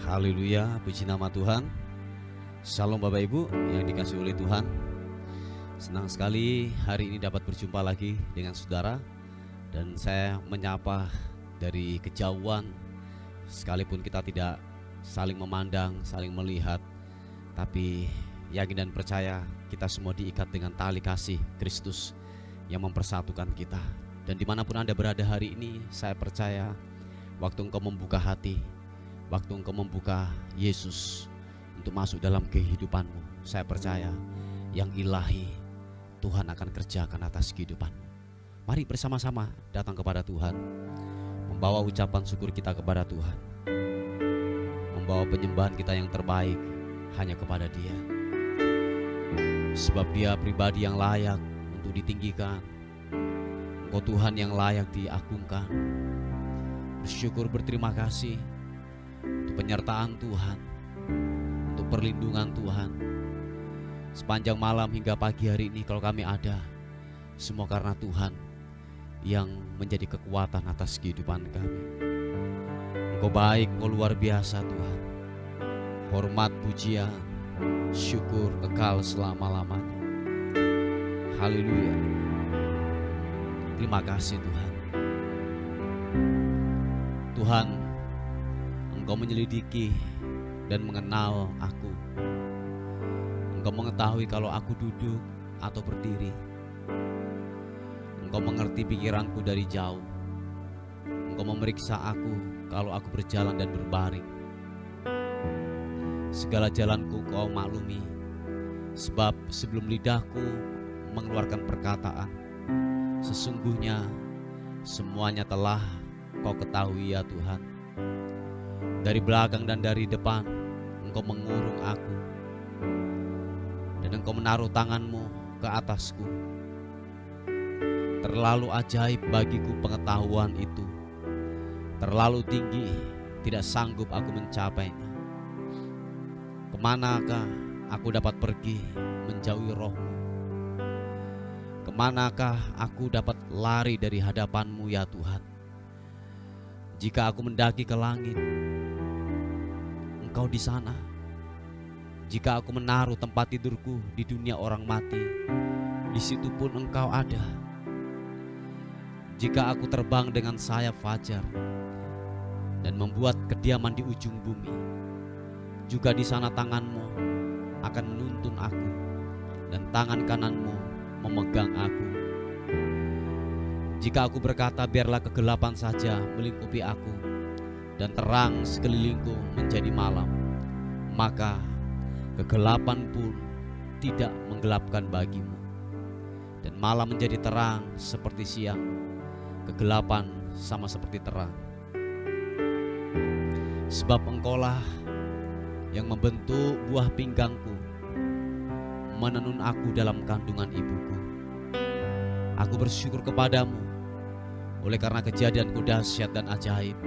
Haleluya, puji nama Tuhan. Shalom Bapak Ibu yang dikasihi oleh Tuhan. Senang sekali hari ini dapat berjumpa lagi dengan saudara. Dan saya menyapa dari kejauhan. Sekalipun kita tidak saling memandang, saling melihat, tapi yakin dan percaya kita semua diikat dengan tali kasih Kristus yang mempersatukan kita. Dan dimanapun Anda berada hari ini, saya percaya waktu engkau membuka hati, waktu engkau membuka Yesus untuk masuk dalam kehidupanmu, saya percaya yang ilahi Tuhan akan kerjakan atas kehidupanmu. Mari bersama-sama datang kepada Tuhan, membawa ucapan syukur kita kepada Tuhan, membawa penyembahan kita yang terbaik hanya kepada Dia. Sebab Dia pribadi yang layak untuk ditinggikan, Engkau Tuhan yang layak diagungkan. Bersyukur, berterima kasih untuk penyertaan Tuhan, untuk perlindungan Tuhan. Sepanjang malam hingga pagi hari ini kalau kami ada, semua karena Tuhan yang menjadi kekuatan atas kehidupan kami. Engkau baik, Engkau luar biasa Tuhan. Hormat, pujian, syukur kekal selama-lamanya. Haleluya. Terima kasih Tuhan. Tuhan, Engkau menyelidiki dan mengenal aku. Engkau mengetahui kalau aku duduk atau berdiri. Engkau mengerti pikiranku dari jauh. Engkau memeriksa aku kalau aku berjalan dan berbaring. Segala jalanku Kau maklumi, sebab sebelum lidahku mengeluarkan perkataan, sesungguhnya semuanya telah Kau ketahui ya Tuhan. Dari belakang dan dari depan Engkau mengurung aku, dan Engkau menaruh tangan-Mu ke atasku. Terlalu ajaib bagiku pengetahuan itu, terlalu tinggi, tidak sanggup aku mencapainya. Kemanakah aku dapat pergi menjauhi Roh-Mu? Kemanakah aku dapat lari dari hadapan-Mu ya Tuhan? Jika aku mendaki ke langit, Engkau di sana. Jika aku menaruh tempat tidurku di dunia orang mati, di situ pun Engkau ada. Jika aku terbang dengan sayap fajar dan membuat kediaman di ujung bumi, juga di sana tangan-Mu akan menuntun aku, dan tangan kanan-Mu memegang aku. Jika aku berkata biarlah kegelapan saja melingkupi aku, dan terang sekelilingku menjadi malam, maka kegelapan pun tidak menggelapkan bagimu, dan malam menjadi terang seperti siang, kegelapan sama seperti terang. Sebab Engkaulah yang membentuk buah pinggangku, menenun aku dalam kandungan ibuku. Aku bersyukur kepadamu oleh karena kejadianku dahsyat dan ajaib.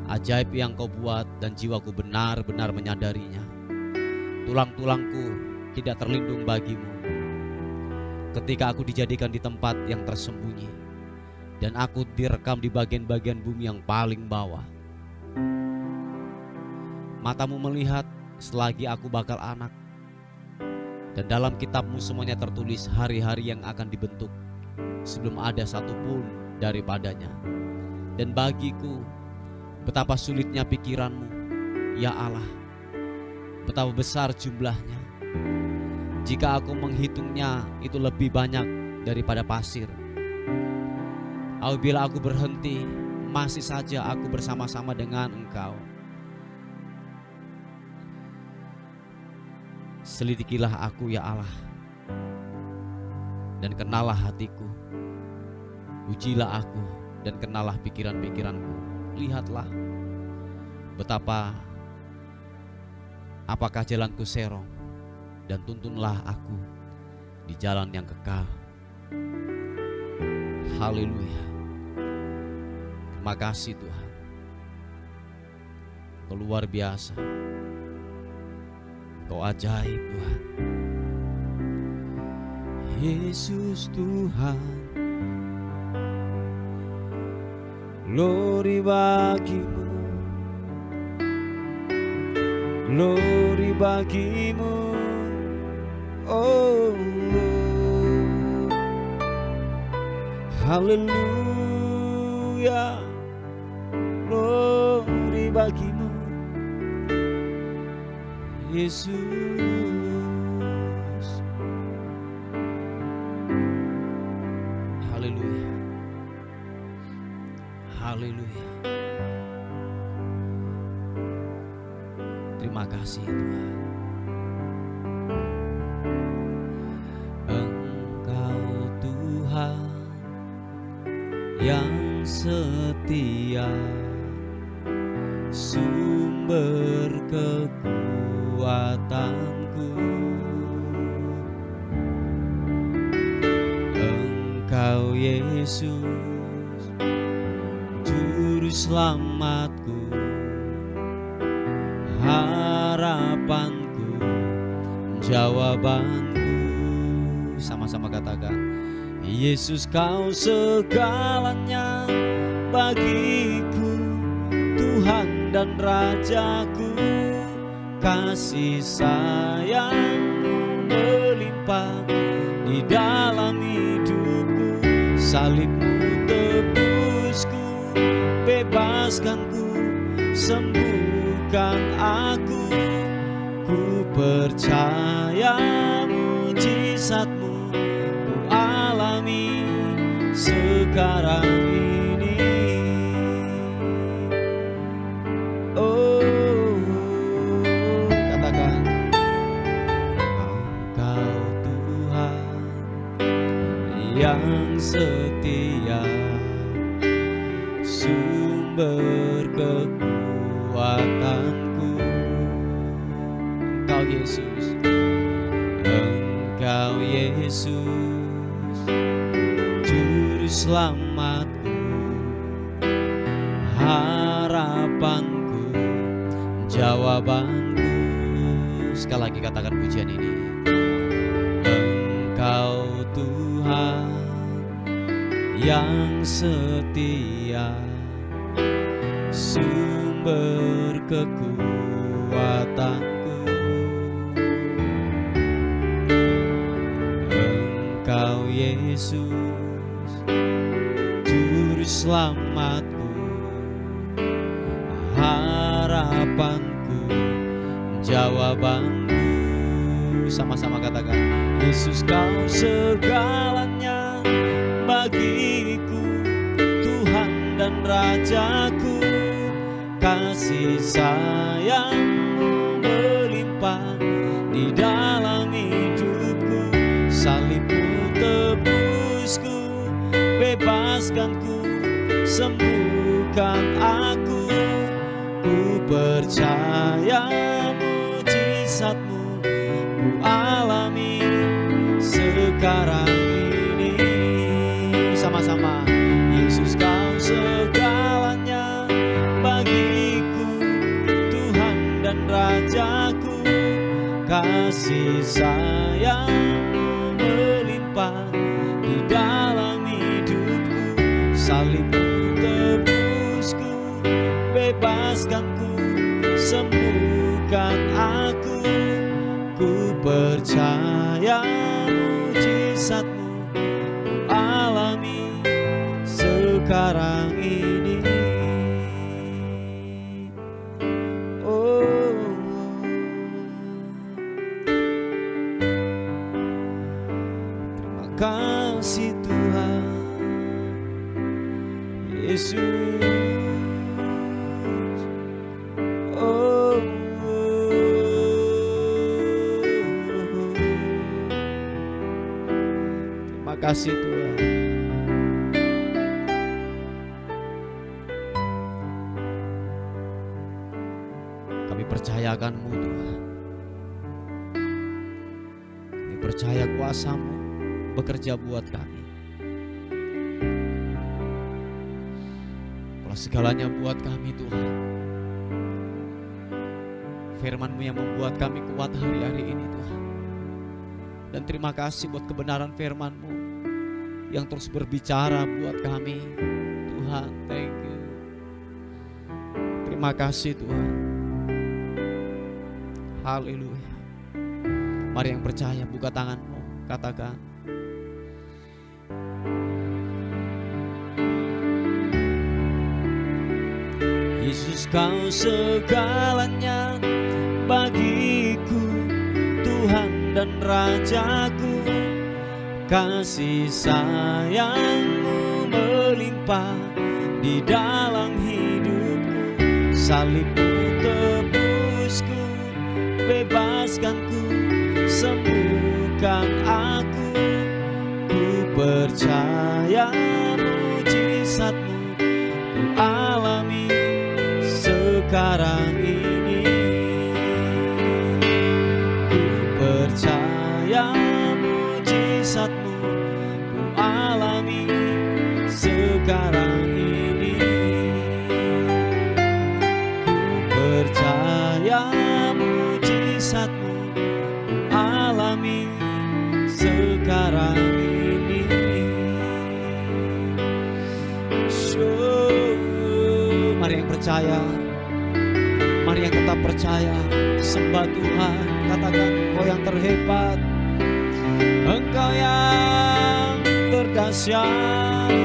Ajaib yang Kau buat dan jiwaku benar-benar menyadarinya. Tulang-tulangku tidak terlindung bagimu ketika aku dijadikan di tempat yang tersembunyi, dan aku direkam di bagian-bagian bumi yang paling bawah. Matamu melihat selagi aku bakal anak, dan dalam kitab-Mu semuanya tertulis hari-hari yang akan dibentuk sebelum ada satupun daripadanya. Dan bagiku betapa sulitnya pikiran-Mu ya Allah, betapa besar jumlahnya. Jika aku menghitungnya, itu lebih banyak daripada pasir. Apabila aku berhenti, masih saja aku bersama-sama dengan Engkau. Selidikilah aku ya Allah, dan kenalah hatiku. Ujilah aku dan kenalah pikiran-pikiranku. Lihatlah betapa apakah jalanku serong, dan tuntunlah aku di jalan yang kekal. Haleluya. Terima kasih Tuhan. Kau luar biasa, Kau ajaib Tuhan. Yesus Tuhan, glory bagimu. glory bagimu. Oh, haleluya, glory bagimu Yesus. Haleluya, haleluya. Terima kasih Tuhan. Engkau Tuhan yang setia, sumber kekuatanku. Engkau Yesus, juru selamatku, harapanku, jawabanku. Sama-sama katakan, Yesus kau segalanya bagiku, Tuhan dan Rajaku. Kasih sayangmu melimpah di dalam hidupku. Salibmu tebusku, bebaskanku, sembuhkan aku. Ku percaya mujizatmu ku alami sekarang ini. Oh, katakan, Engkau Tuhan yang setia, sumber kekuatanku. Engkau Yesus, Engkau Yesus, juru selamatku, harapanku, jawabanku. Sekali lagi katakan pujian ini. Engkau Tuhan yang setia, sumber kekuatanku. Engkau Yesus, juru selamatku, harapanku, jawabanku. Sama-sama katakan, Yesus kau segalanya bagiku, Tuhan dan Rajaku. Kasih sayangmu melimpah di dalam hidupku. Salibmu tebusku, bebaskanku, sembuhkan aku. Ku percaya mujizatmu ku alami sekarang ini. Sama-sama, Yesus kau segalanya bagiku, Tuhan dan Rajaku. Kasih sayangmu melimpah di dalam hidupku. Salibmu tebusku, bebaskanku, sembuhkan aku. Ku percaya mujizatmu ku alami sekarang ini. Oh, terima kasih Tuhan Yesus. Oh, terima kasih Tuhan. Kami percayakan-Mu Tuhan. Kami percaya kuasa-Mu bekerja buat kami. Kalau segalanya buat kami Tuhan. Firman-Mu yang membuat kami kuat hari-hari ini Tuhan. Dan terima kasih buat kebenaran firman-Mu yang terus berbicara buat kami Tuhan. Thank you. Terima kasih Tuhan. Haleluya. Mari yang percaya buka tanganmu, katakan. Yesus, kau segalanya bagiku, Tuhan dan Rajaku. Kasih sayangmu melimpah di dalam hidupku. Salibmu tebusku, bebaskanku, sembuhkan aku. Ku percaya mujizatmu ku alami sekarang ini. Ku percaya mujizatmu ku alami sekarang ini. Ku percaya mujizatmu ku alami sekarang ini. Mari yang percaya, mari yang tetap percaya, sembah Tuhan, katakan Engkau yang terhebat, Engkau yang terdahsyat.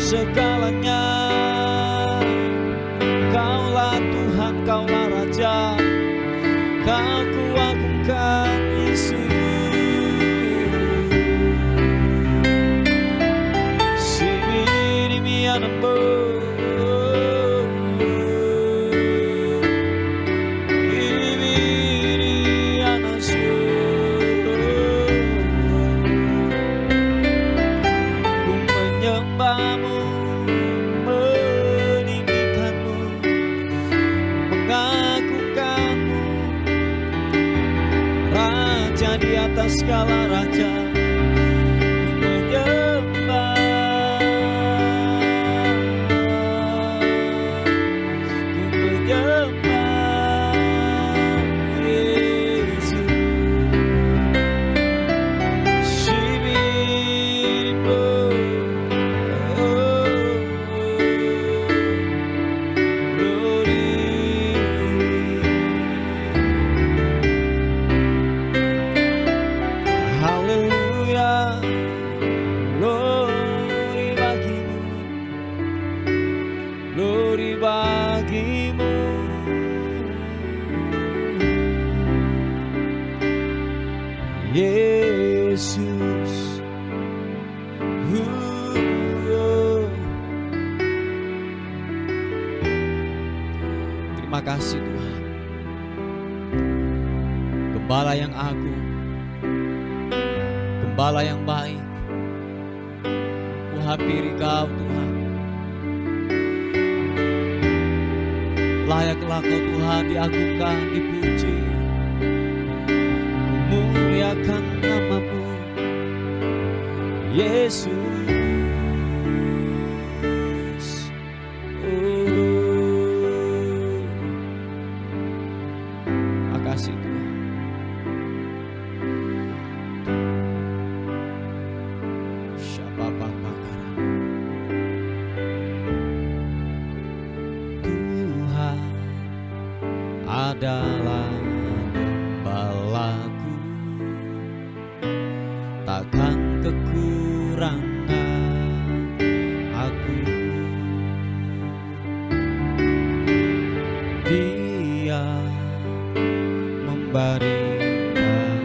Segalanya, Kaulah Tuhan, Kaulah Raja, Kau kuagungkan Yesus. Sibiri mianambo, ibiri anasyo, ku menyembahmu, di atas segala raja, ku menyembah, ku menyembah Yesus. Shibiribo, glory bagimu, Yesus. Terima kasih Tuhan, Gembala yang agung, Gembala yang baik. Ku hampiri Kau Tuhan. Layaklah Kau Tuhan diagungkan, dipuji, muliakan nama-Mu Yesus. adalah gembalaku, takkan kekurangan aku. Dia membaringkan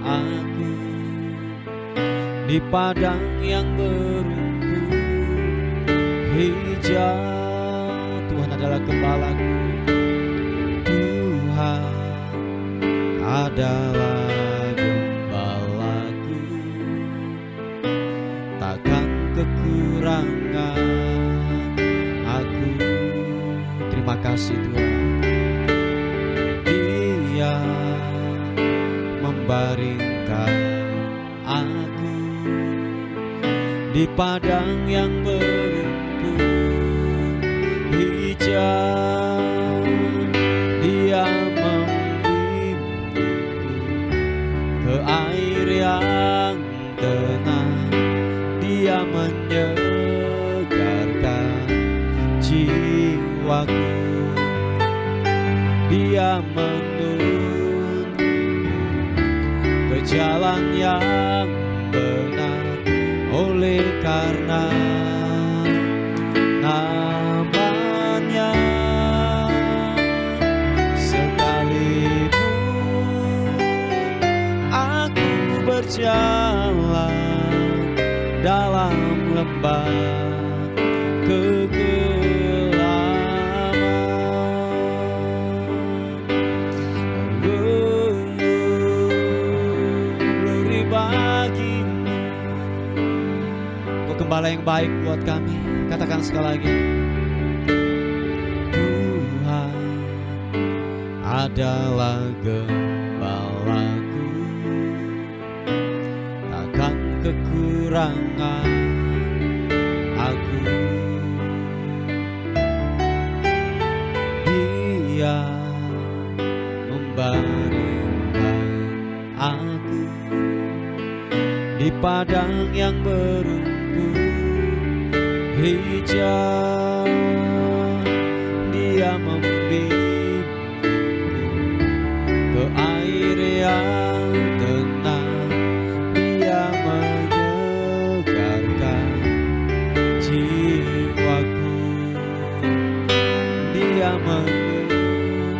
aku di padang yang berumput hijau. Tuhan adalah gembalaku, Tuhan adalah gembalaku, takkan kekurangan aku. Terima kasih Tuhan. Dia membaringkan aku di padang yang berumput hijau. Dia membimbingku ke air yang tenang. Dia menyegarkan jiwaku. Dia menuntun ke jalan yang benar, oleh karena namanya. Sekalipun aku berjalan dalam lembah kegelapan, glory bagimu. Kau gembala yang baik buat kami. Katakan sekali lagi, Tuhan adalah gembalaku, takkan kekurangan aku. Dia membaringkan aku di padang yang berumput hijau. Dia membimbingku ke air yang tenang. Dia menyegarkan jiwaku. Dia menuntun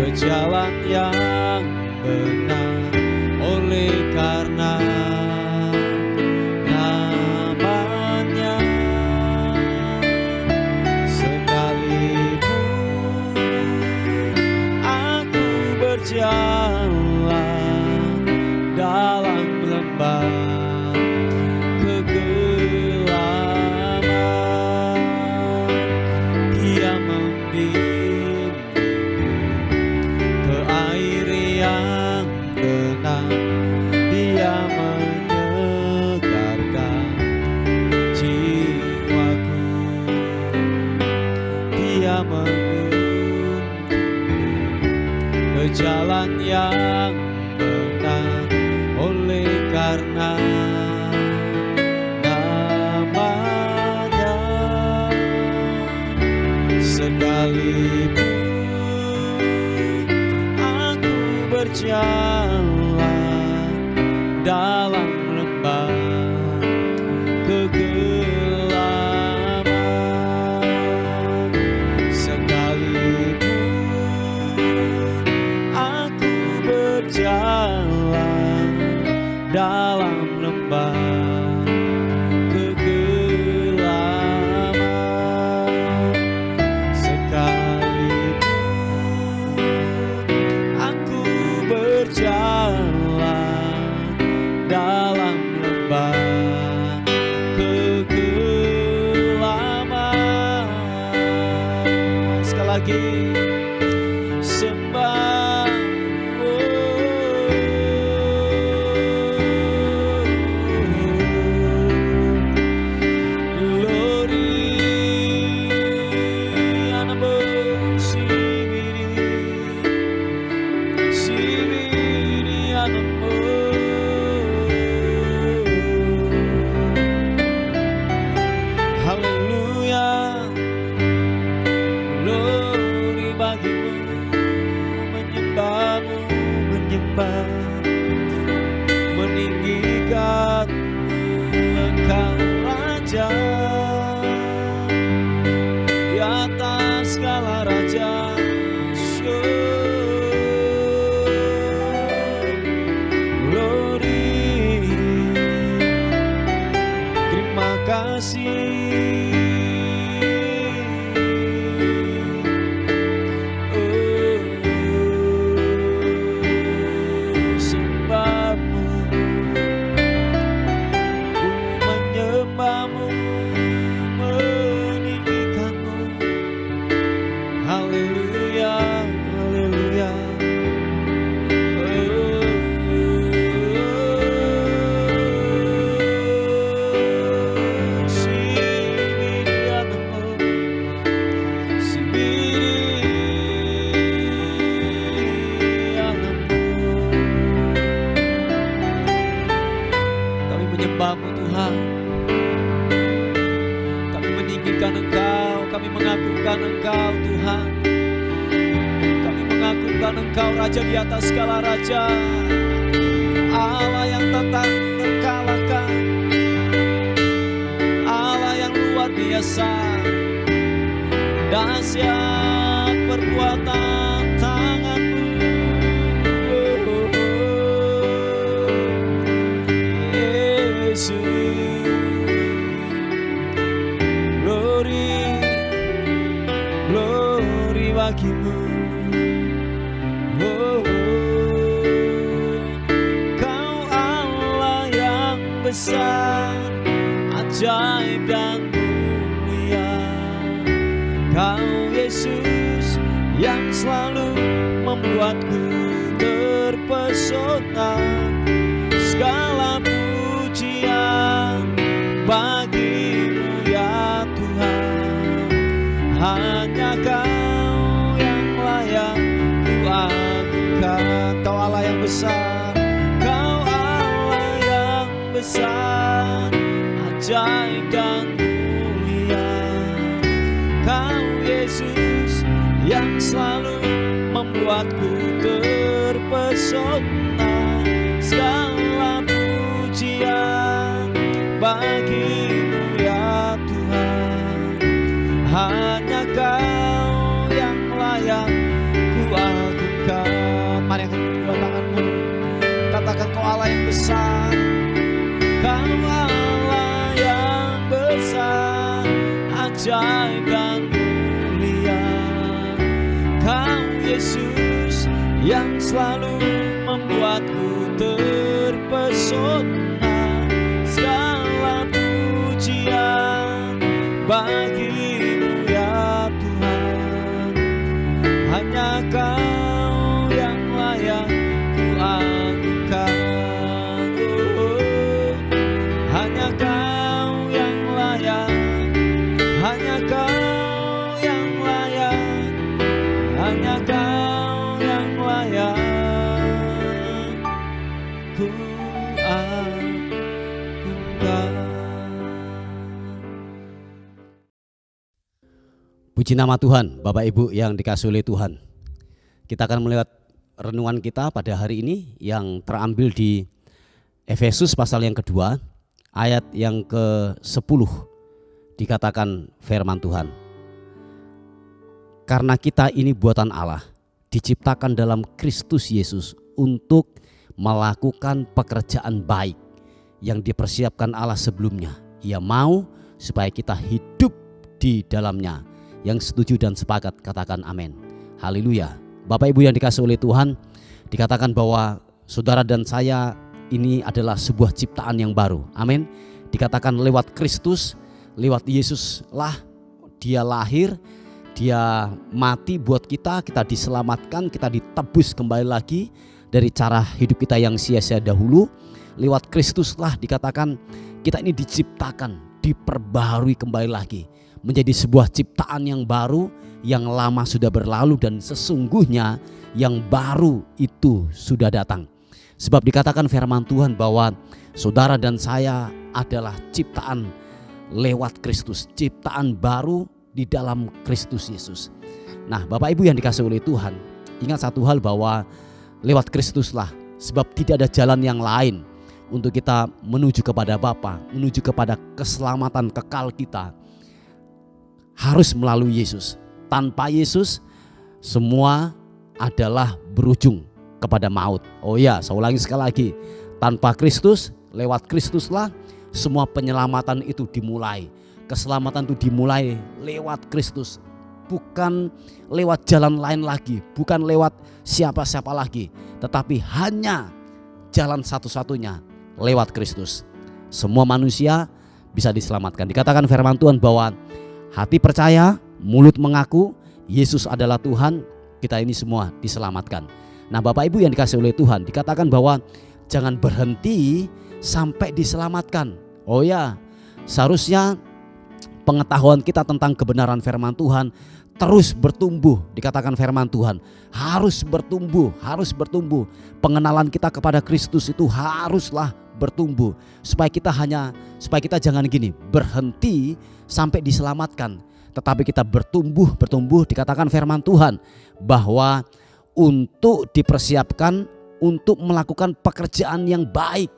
ke jalan yang benar, oleh karena namanya. Sekalipun aku berjalan dalam lembah kegelapan, Dia membimbingku ke air yang tenang. Dia menyegarkan jiwaku. Dia menuntun ke jalan yang benar, oleh karena namanya. Sekalipun aku berjalan dalam lembah kegelapan, sekalipun aku berjalan dalam lembah kegelapan, sekalipun aku berjalan dalam lembah kegelapan. Sekali lagi, sembah. meninggikan Engkau Raja di atas segala raja. Glory, terima kasih. Menyembah-Mu Tuhan, kami meninggikan Engkau, kami mengagungkan Engkau Tuhan, kami mengagungkan Engkau Raja di atas segala raja, Allah yang tak terkalahkan, Allah yang luar biasa, dahsyat perbuatan tangan-Mu. Glory, glory bagi-Mu. Oh, Kau Allah yang besar, ajaib dan mulia. Kau Yesus yang selalu membuatku terpesona. Segala pujian bagi-Mu ya Tuhan, hanya Kau yang layak ku agungkan. Kau Allah yang besar, Kau Allah yang besar, ajaib dan mulia. Kau Yesus yang selalu membuatku terpesona. Segala pujian bagi-Mu ya Tuhan, hanya Kau yang layak ku agungkan. Mari angkat kedua tangan-Mu, katakan Kau Allah yang besar, Kau Allah yang besar, ajaib dan mulia. Kau Yesus yang selalu membuatku terpesona. Segala pujian bagi-Mu ya Tuhan, hanya Kau yang layak ku agungkan. Oh, hanya Kau yang layak, hanya Kau yang layak, hanya Kau yang layak ku agungkan. Puji nama Tuhan, Bapak Ibu yang dikasihi oleh Tuhan. Kita akan melihat renungan kita pada hari ini yang terambil di Efesus pasal yang kedua, ayat yang ke-10. Dikatakan firman Tuhan, karena kita ini buatan Allah, diciptakan dalam Kristus Yesus untuk melakukan pekerjaan baik yang dipersiapkan Allah sebelumnya. Ia mau supaya kita hidup di dalamnya. Yang setuju dan sepakat katakan amin. Haleluya. Bapak Ibu yang dikasihi oleh Tuhan, dikatakan bahwa saudara dan saya ini adalah sebuah ciptaan yang baru. Amin. Dikatakan lewat Kristus, lewat Yesus lah Dia lahir, Dia mati buat kita, kita diselamatkan, kita ditebus kembali lagi dari cara hidup kita yang sia-sia dahulu. Lewat Kristus lah dikatakan kita ini diciptakan, diperbaharui kembali lagi menjadi sebuah ciptaan yang baru, yang lama sudah berlalu dan sesungguhnya yang baru itu sudah datang. Sebab dikatakan firman Tuhan bahwa saudara dan saya adalah ciptaan lewat Kristus, ciptaan baru di dalam Kristus Yesus. Nah, Bapak Ibu yang dikasihi oleh Tuhan, ingat satu hal bahwa lewat Kristuslah Sebab tidak ada jalan yang lain untuk kita menuju kepada Bapa, menuju kepada keselamatan kekal kita, harus melalui Yesus. Tanpa Yesus semua adalah berujung kepada maut. Oh ya, saya ulangi sekali lagi. Tanpa Kristus, lewat Kristuslah semua penyelamatan itu dimulai. Keselamatan itu dimulai lewat Kristus, bukan lewat jalan lain lagi, bukan lewat siapa-siapa lagi, tetapi hanya jalan satu-satunya lewat Kristus. Semua manusia bisa diselamatkan. Dikatakan firman Tuhan bahwa hati percaya, mulut mengaku Yesus adalah Tuhan, kita ini semua diselamatkan. Nah, Bapak Ibu yang dikasihi oleh Tuhan, dikatakan bahwa jangan berhenti sampai diselamatkan. Oh ya, seharusnya pengetahuan kita tentang kebenaran firman Tuhan terus bertumbuh. Dikatakan firman Tuhan harus bertumbuh, harus bertumbuh. Pengenalan kita kepada Kristus itu haruslah bertumbuh, supaya kita jangan gini, berhenti sampai diselamatkan, tetapi kita bertumbuh. Dikatakan firman Tuhan bahwa untuk dipersiapkan untuk melakukan pekerjaan yang baik.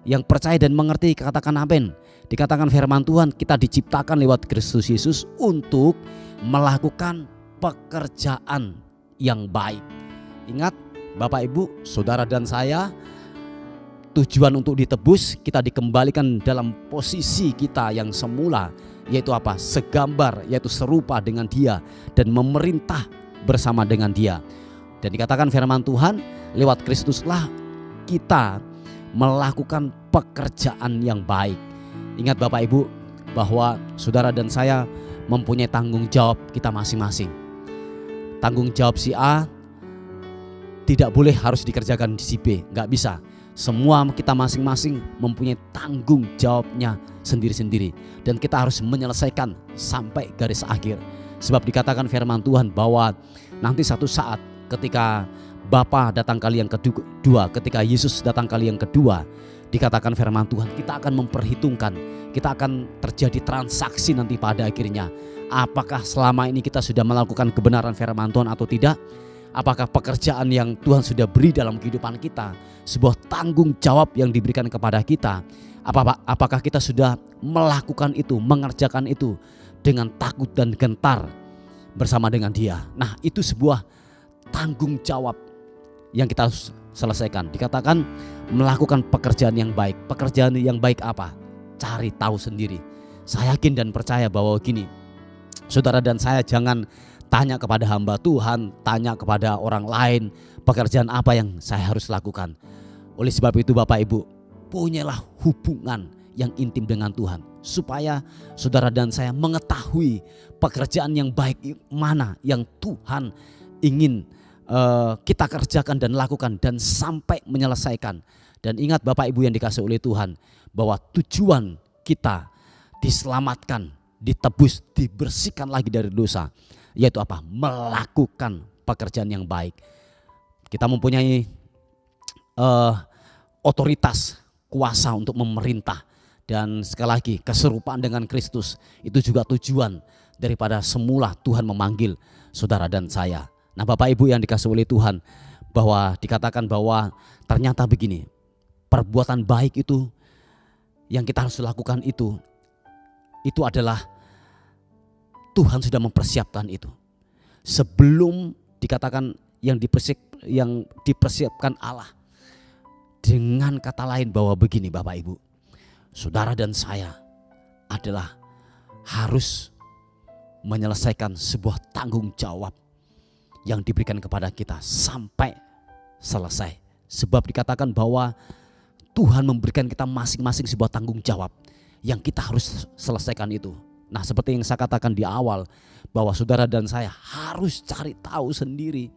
Yang percaya dan mengerti katakan amin. Dikatakan firman Tuhan, kita diciptakan lewat Kristus Yesus untuk melakukan pekerjaan yang baik. Ingat Bapak Ibu, saudara dan saya, tujuan untuk ditebus, kita dikembalikan dalam posisi kita yang semula, yaitu apa? Segambar, yaitu serupa dengan Dia dan memerintah bersama dengan Dia. Dan dikatakan firman Tuhan, lewat Kristuslah kita melakukan pekerjaan yang baik. Ingat Bapak Ibu bahwa saudara dan saya mempunyai tanggung jawab kita masing-masing. Tanggung jawab si A tidak boleh harus dikerjakan di si B, nggak bisa. Semua kita masing-masing mempunyai tanggung jawabnya sendiri-sendiri, dan kita harus menyelesaikan sampai garis akhir. Sebab dikatakan firman Tuhan bahwa nanti satu saat ketika Bapa datang kali yang kedua, ketika Yesus datang kali yang kedua, dikatakan firman Tuhan, kita akan memperhitungkan, kita akan terjadi transaksi nanti pada akhirnya. Apakah selama ini kita sudah melakukan kebenaran firman Tuhan atau tidak? Apakah pekerjaan yang Tuhan sudah beri dalam kehidupan kita, sebuah tanggung jawab yang diberikan kepada kita, apakah kita sudah melakukan itu, mengerjakan itu dengan takut dan gentar bersama dengan Dia. Nah, itu sebuah tanggung jawab yang kita harus selesaikan. Dikatakan melakukan pekerjaan yang baik. Pekerjaan yang baik apa? Cari tahu sendiri. Saya yakin dan percaya bahwa gini, saudara dan saya jangan tanya kepada hamba Tuhan, tanya kepada orang lain, pekerjaan apa yang saya harus lakukan. Oleh sebab itu Bapak Ibu, punyalah hubungan yang intim dengan Tuhan, supaya saudara dan saya mengetahui pekerjaan yang baik mana yang Tuhan ingin kita kerjakan dan lakukan dan sampai menyelesaikan. Dan ingat Bapak Ibu yang dikasihi oleh Tuhan, bahwa tujuan kita diselamatkan, ditebus, dibersihkan lagi dari dosa, yaitu apa? Melakukan pekerjaan yang baik. Kita mempunyai otoritas, kuasa untuk memerintah. Dan sekali lagi, keserupaan dengan Kristus itu juga tujuan daripada semula Tuhan memanggil saudara dan saya. Nah Bapak Ibu yang dikasihi oleh Tuhan, bahwa dikatakan bahwa ternyata begini, perbuatan baik itu yang kita harus lakukan itu adalah Tuhan sudah mempersiapkan itu. Sebelum dikatakan yang dipersiapkan Allah. Dengan kata lain bahwa begini Bapak Ibu, saudara dan saya adalah harus menyelesaikan sebuah tanggung jawab yang diberikan kepada kita sampai selesai. Sebab dikatakan bahwa Tuhan memberikan kita masing-masing sebuah tanggung jawab yang kita harus selesaikan itu. Nah seperti yang saya katakan di awal, bahwa saudara dan saya harus cari tahu sendiri.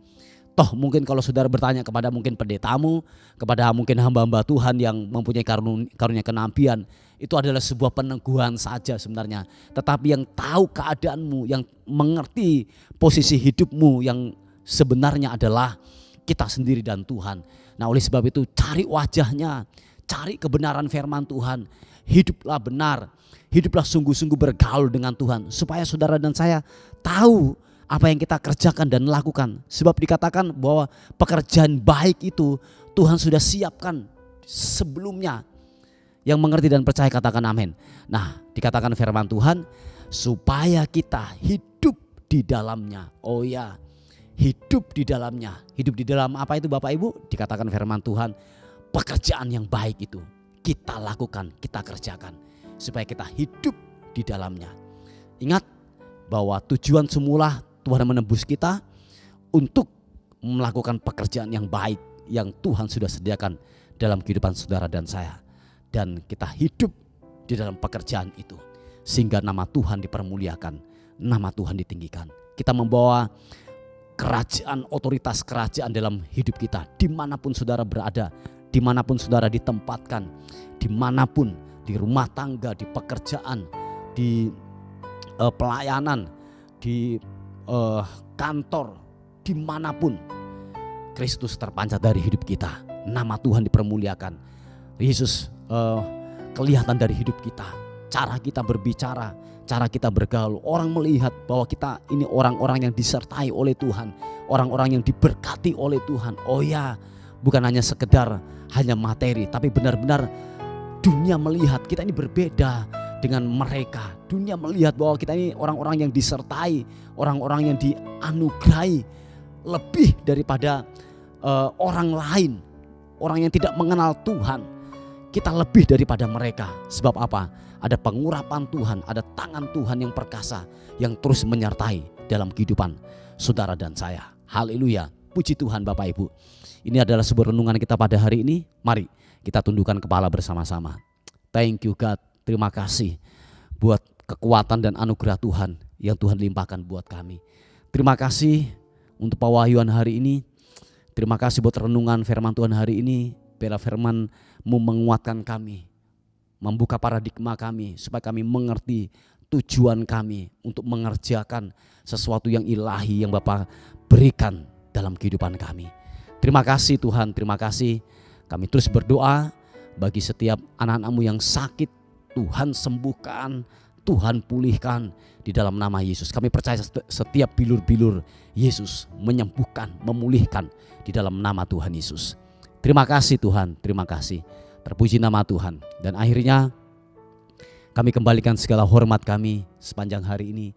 Toh mungkin kalau saudara bertanya kepada mungkin pendetamu, kepada mungkin hamba-hamba Tuhan yang mempunyai karunia kenabian, itu adalah sebuah peneguhan saja sebenarnya. Tetapi yang tahu keadaanmu, yang mengerti posisi hidupmu yang sebenarnya adalah kita sendiri dan Tuhan. Nah oleh sebab itu cari wajahnya, cari kebenaran firman Tuhan, hiduplah benar, hiduplah sungguh-sungguh bergaul dengan Tuhan, supaya saudara dan saya tahu apa yang kita kerjakan dan lakukan. Sebab dikatakan bahwa pekerjaan baik itu Tuhan sudah siapkan sebelumnya. Yang mengerti dan percaya katakan amin. Nah, dikatakan firman Tuhan supaya kita hidup di dalamnya. Oh ya, hidup di dalamnya. Hidup di dalam apa itu Bapak Ibu? Dikatakan firman Tuhan, pekerjaan yang baik itu kita lakukan, kita kerjakan supaya kita hidup di dalamnya. Ingat bahwa tujuan semula Tuhan menebus kita untuk melakukan pekerjaan yang baik yang Tuhan sudah sediakan dalam kehidupan saudara dan saya. Dan kita hidup di dalam pekerjaan itu sehingga nama Tuhan dipermuliakan, nama Tuhan ditinggikan. Kita membawa kerajaan, otoritas kerajaan dalam hidup kita dimanapun saudara berada, dimanapun saudara ditempatkan, dimanapun, di rumah tangga, di pekerjaan, di pelayanan, di kantor, dimanapun Kristus terpancar dari hidup kita, nama Tuhan dipermuliakan, Yesus kelihatan dari hidup kita, cara kita berbicara, cara kita bergaul, orang melihat bahwa kita ini orang-orang yang disertai oleh Tuhan, orang-orang yang diberkati oleh Tuhan. Oh ya, bukan hanya sekedar hanya materi, tapi benar-benar dunia melihat kita ini berbeda dengan mereka. Dunia melihat bahwa kita ini orang-orang yang disertai, orang-orang yang dianugerahi lebih daripada orang lain, orang yang tidak mengenal Tuhan. Kita lebih daripada mereka. Sebab apa? Ada pengurapan Tuhan, ada tangan Tuhan yang perkasa yang terus menyertai dalam kehidupan saudara dan saya. Haleluya. Puji Tuhan Bapak Ibu. Ini adalah sebuah renungan kita pada hari ini. Mari kita tundukkan kepala bersama-sama. Thank you God. Terima kasih buat kekuatan dan anugerah Tuhan yang Tuhan limpahkan buat kami. Terima kasih untuk pewahyuan hari ini. Terima kasih buat renungan firman Tuhan hari ini. Biarlah firman-Mu menguatkan kami, membuka paradigma kami supaya kami mengerti tujuan kami untuk mengerjakan sesuatu yang ilahi yang Bapa berikan dalam kehidupan kami. Terima kasih Tuhan, terima kasih. Kami terus berdoa bagi setiap anak-anak-Mu yang sakit, Tuhan sembuhkan, Tuhan pulihkan di dalam nama Yesus. Kami percaya setiap bilur-bilur Yesus menyembuhkan, memulihkan di dalam nama Tuhan Yesus. Terima kasih Tuhan, terima kasih. Terpuji nama Tuhan. Dan akhirnya kami kembalikan segala hormat kami sepanjang hari ini.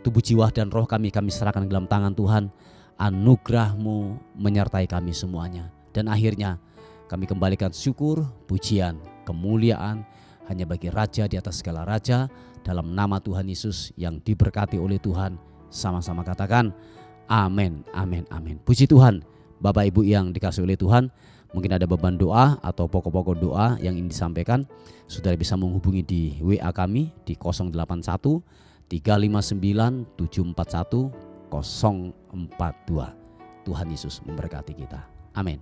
Tubuh, jiwa dan roh kami serahkan dalam tangan Tuhan. Anugerah-Mu menyertai kami semuanya. Dan akhirnya kami kembalikan syukur, pujian, kemuliaan hanya bagi Raja di atas segala raja, dalam nama Tuhan Yesus yang diberkati oleh Tuhan. Sama-sama katakan amin, amin, amin. Puji Tuhan. Bapak Ibu yang dikasihi oleh Tuhan, mungkin ada beban doa atau pokok-pokok doa yang ingin disampaikan, saudara bisa menghubungi di WA kami di 081 359 741 042. Tuhan Yesus memberkati kita. Amin.